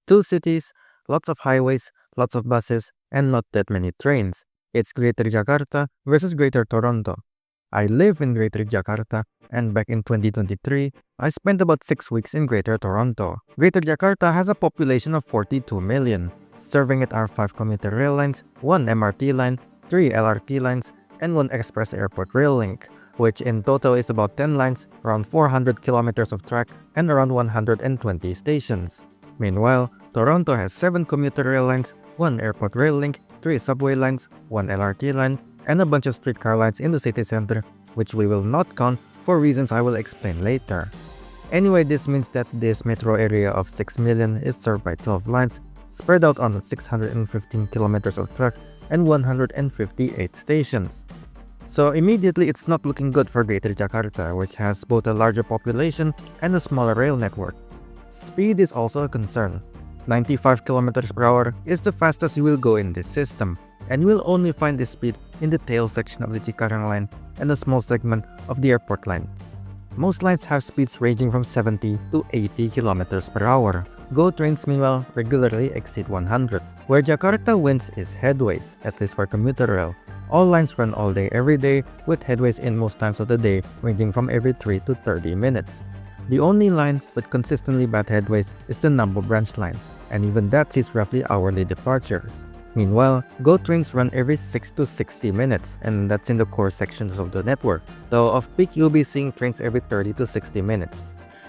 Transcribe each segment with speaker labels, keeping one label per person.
Speaker 1: Two cities, lots of highways, lots of buses, and not that many trains. It's Greater Jakarta versus Greater Toronto. I live in Greater Jakarta, and back in 2023, I spent about 6 weeks in Greater Toronto. Greater Jakarta has a population of 42 million. Serving it are 5 commuter rail lines, 1 MRT line, 3 LRT lines, and 1 express airport rail link, which in total is about 10 lines, around 400 kilometers of track, and around 120 stations. Meanwhile, Toronto has 7 commuter rail lines, 1 airport rail link, 3 subway lines, 1 LRT line, and a bunch of streetcar lines in the city center, which we will not count for reasons I will explain later. Anyway, this means that this metro area of 6 million is served by 12 lines, spread out on 615 kilometers of track and 158 stations. So immediately it's not looking good for Greater Jakarta, which has both a larger population and a smaller rail network. Speed is also a concern. 95 kilometers per hour is the fastest you will go in this system, and you will only find this speed in the tail section of the Cikarang line and a small segment of the airport line. Most lines have speeds ranging from 70 to 80 kilometers per hour. GO trains meanwhile regularly exceed 100. Where Jakarta wins is headways, at least for commuter rail. All lines run all day every day, with headways in most times of the day ranging from every 3 to 30 minutes. The only line with consistently bad headways is the Nambo branch line, and even that sees roughly hourly departures. Meanwhile, GO trains run every 6 to 60 minutes, and that's in the core sections of the network, though off-peak you'll be seeing trains every 30 to 60 minutes.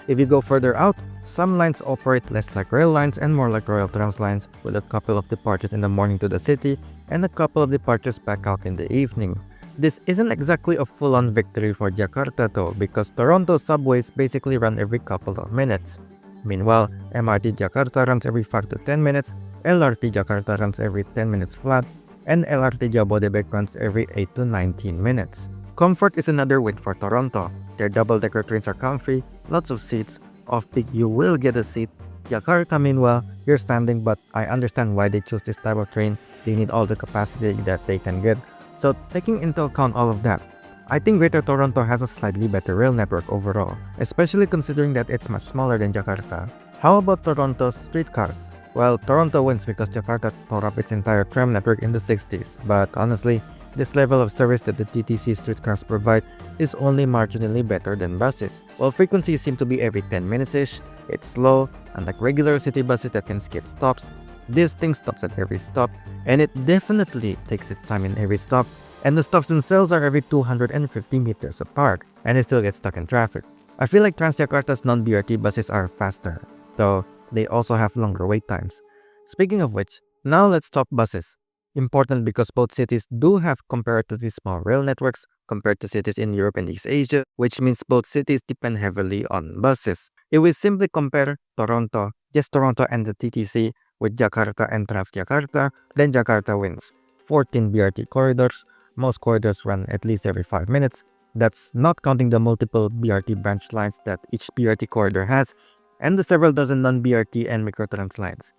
Speaker 1: If you go further out, some lines operate less like rail lines and more like Royal Trans lines, with a couple of departures in the morning to the city and a couple of departures back out in the evening. This isn't exactly a full-on victory for Jakarta though, because Toronto subways basically run every couple of minutes. Meanwhile, MRT Jakarta runs every 5 to 10 minutes, LRT Jakarta runs every 10 minutes flat, and LRT Jabodebek runs every 8 to 19 minutes. Comfort is another win for Toronto. Their double-decker trains are comfy, lots of seats, off-peak you will get a seat. Jakarta meanwhile, you're standing, but I understand why they choose this type of train. They need all the capacity that they can get. So taking into account all of that, I think Greater Toronto has a slightly better rail network overall, especially considering that it's much smaller than Jakarta. How about Toronto's streetcars? Well, Toronto wins because Jakarta tore up its entire tram network in the 60s, but honestly, this level of service that the TTC streetcars provide is only marginally better than buses. While frequencies seem to be every 10 minutes-ish, it's slow, unlike regular city buses that can skip stops. This thing stops at every stop, and it definitely takes its time in every stop, and the stops themselves are every 250 meters apart, and it still gets stuck in traffic. I feel like Transjakarta's non-BRT buses are faster, though they also have longer wait times. Speaking of which, now let's talk buses. Important because both cities do have comparatively small rail networks compared to cities in Europe and East Asia, which means both cities depend heavily on buses. If we simply compare Toronto, just Toronto and the TTC, with Jakarta and Transjakarta, then Jakarta wins. 14 BRT corridors, most corridors run at least every 5 minutes. That's not counting the multiple BRT branch lines that each BRT corridor has, and the several dozen non-BRT and microtrans lines.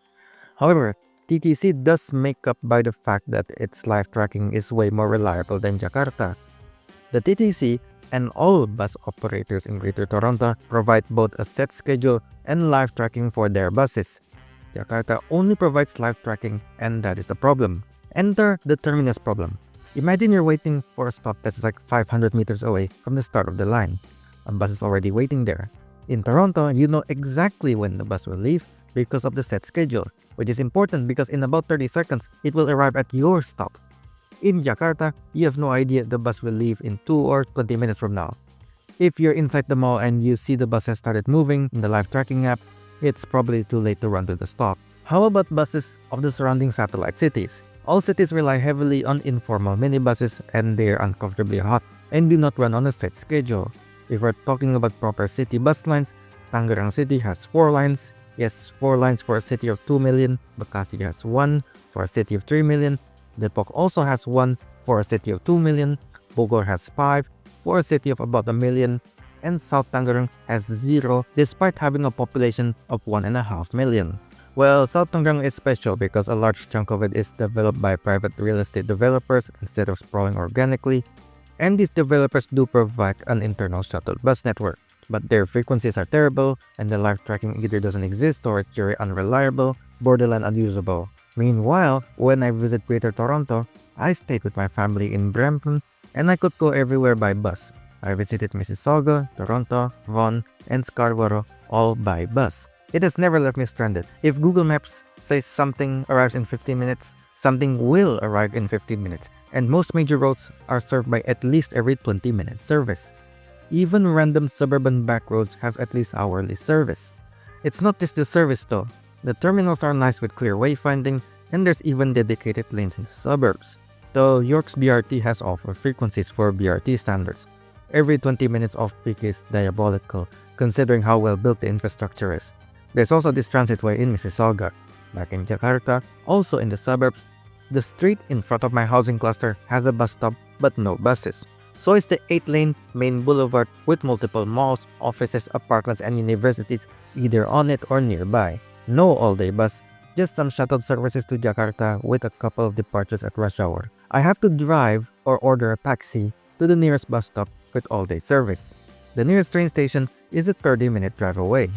Speaker 1: However, TTC does make up by the fact that its live tracking is way more reliable than Jakarta. The TTC and all bus operators in Greater Toronto provide both a set schedule and live tracking for their buses. Jakarta only provides live tracking, and that is a problem. Enter the terminus problem. Imagine you're waiting for a stop that's like 500 meters away from the start of the line. A bus is already waiting there. In Toronto, you know exactly when the bus will leave because of the set schedule, which is important because in about 30 seconds, it will arrive at your stop. In Jakarta, you have no idea the bus will leave in 2 or 20 minutes from now. If you're inside the mall and you see the bus has started moving in the live tracking app, it's probably too late to run to the stop. How about buses of the surrounding satellite cities? All cities rely heavily on informal minibuses, and they are uncomfortably hot and do not run on a set schedule. If we're talking about proper city bus lines, Tangerang City has 4 lines. Yes, 4 lines for a city of 2 million, Bekasi has 1 for a city of 3 million, Depok also has 1 for a city of 2 million, Bogor has 5 for a city of about 1 million, and South Tangerang has 0 despite having a population of 1.5 million. Well, South Tangerang is special because a large chunk of it is developed by private real estate developers instead of sprawling organically, and these developers do provide an internal shuttle bus network. But their frequencies are terrible, and the live tracking either doesn't exist or it's very unreliable, borderline unusable. Meanwhile, when I visit Greater Toronto, I stayed with my family in Brampton and I could go everywhere by bus. I visited Mississauga, Toronto, Vaughan, and Scarborough all by bus. It has never left me stranded. If Google Maps says something arrives in 15 minutes, something will arrive in 15 minutes, and most major roads are served by at least every 20-minute service. Even random suburban back roads have at least hourly service. It's not just the service though. The terminals are nice with clear wayfinding, and there's even dedicated lanes in the suburbs. Though York's BRT has awful frequencies for BRT standards. Every 20 minutes off-peak is diabolical, considering how well built the infrastructure is. There's also this transitway in Mississauga. Back in Jakarta, also in the suburbs, the street in front of my housing cluster has a bus stop but no buses. So is the 8-lane main boulevard with multiple malls, offices, apartments, and universities either on it or nearby. No all-day bus, just some shuttle services to Jakarta with a couple of departures at rush hour. I have to drive or order a taxi to the nearest bus stop with all-day service. The nearest train station is a 30-minute drive away.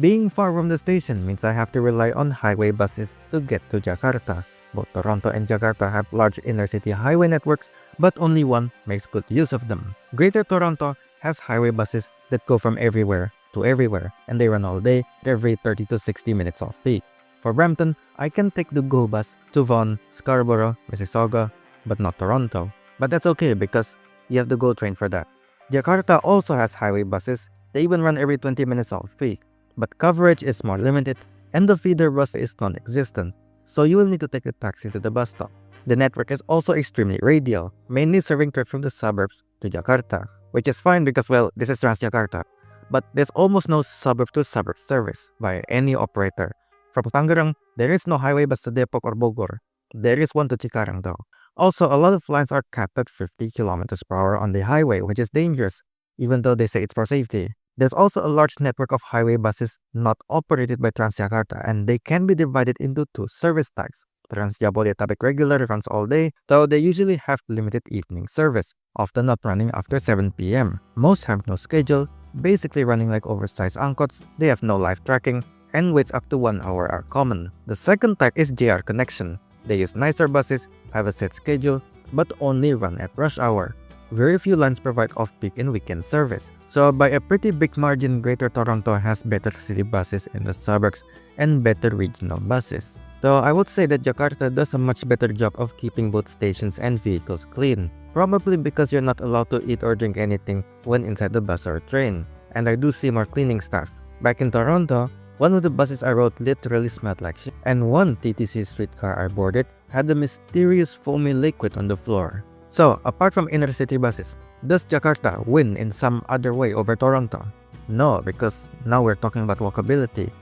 Speaker 1: Being far from the station means I have to rely on highway buses to get to Jakarta. Both Toronto and Jakarta have large inner-city highway networks, but only one makes good use of them. Greater Toronto has highway buses that go from everywhere to everywhere, and they run all day, every 30 to 60 minutes off-peak. For Brampton, I can take the GO bus to Vaughan, Scarborough, Mississauga, but not Toronto. But that's okay because you have the GO train for that. Jakarta also has highway buses. They even run every 20 minutes off-peak. But coverage is more limited and the feeder bus is non-existent, so you will need to take a taxi to the bus stop. The network is also extremely radial, mainly serving trips from the suburbs to Jakarta, which is fine because, well, this is Transjakarta. But there's almost no suburb-to-suburb service by any operator. From Tangerang, there is no highway bus to Depok or Bogor. There is one to Cikarang though. Also, a lot of lines are capped at 50 kilometers per hour on the highway, which is dangerous, even though they say it's for safety. There's also a large network of highway buses not operated by Transjakarta, and they can be divided into two service types. Trans-Jabodetabek regular runs all day, though they usually have limited evening service, often not running after 7 p.m. Most have no schedule, basically running like oversized angkots. They have no live tracking, and waits up to 1 hour are common. The second type is JR Connection. They use nicer buses, have a set schedule, but only run at rush hour. Very few lines provide off-peak and weekend service, so by a pretty big margin, Greater Toronto has better city buses in the suburbs and better regional buses. Though I would say that Jakarta does a much better job of keeping both stations and vehicles clean, probably because you're not allowed to eat or drink anything when inside the bus or train, and I do see more cleaning staff. Back in Toronto, one of the buses I rode literally smelled like shit, and one TTC streetcar I boarded had a mysterious foamy liquid on the floor. So, apart from inner-city buses, does Jakarta win in some other way over Toronto? No, because now we're talking about walkability.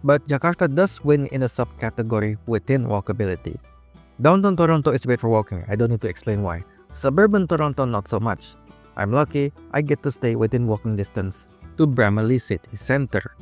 Speaker 1: But Jakarta does win in a subcategory within walkability. Downtown Toronto is great for walking, I don't need to explain why. Suburban Toronto not so much. I'm lucky, I get to stay within walking distance to Bramalea City Centre.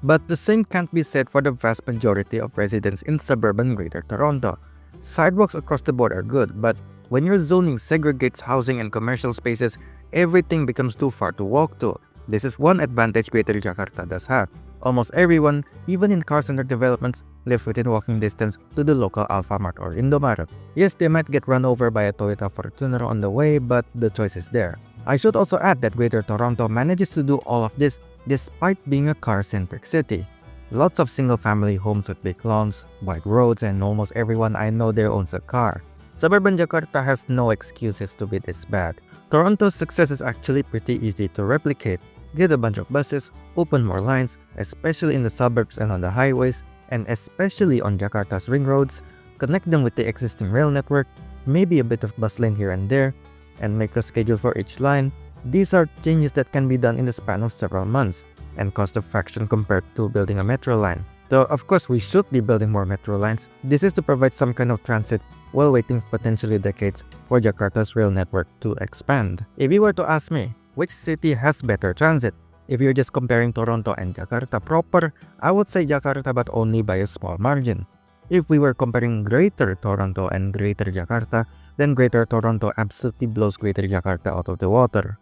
Speaker 1: But the same can't be said for the vast majority of residents in suburban Greater Toronto. Sidewalks across the board are good, but when your zoning segregates housing and commercial spaces, everything becomes too far to walk to. This is one advantage Greater Jakarta does have. Almost everyone, even in car center developments, lives within walking distance to the local Alfamart or Indomaret. Yes, they might get run over by a Toyota Fortuner on the way, but the choice is there. I should also add that Greater Toronto manages to do all of this despite being a car-centric city. Lots of single-family homes with big lawns, wide roads, and almost everyone I know there owns a car. Suburban Jakarta has no excuses to be this bad. Toronto's success is actually pretty easy to replicate. Get a bunch of buses, open more lines, especially in the suburbs and on the highways, and especially on Jakarta's ring roads, connect them with the existing rail network, maybe a bit of bus lane here and there, and make a schedule for each line. These are changes that can be done in the span of several months, and cost a fraction compared to building a metro line. Though of course we should be building more metro lines, this is to provide some kind of transit while waiting potentially decades for Jakarta's rail network to expand. If you were to ask me, which city has better transit? If you're just comparing Toronto and Jakarta proper, I would say Jakarta, but only by a small margin. If we were comparing Greater Toronto and Greater Jakarta, then Greater Toronto absolutely blows Greater Jakarta out of the water.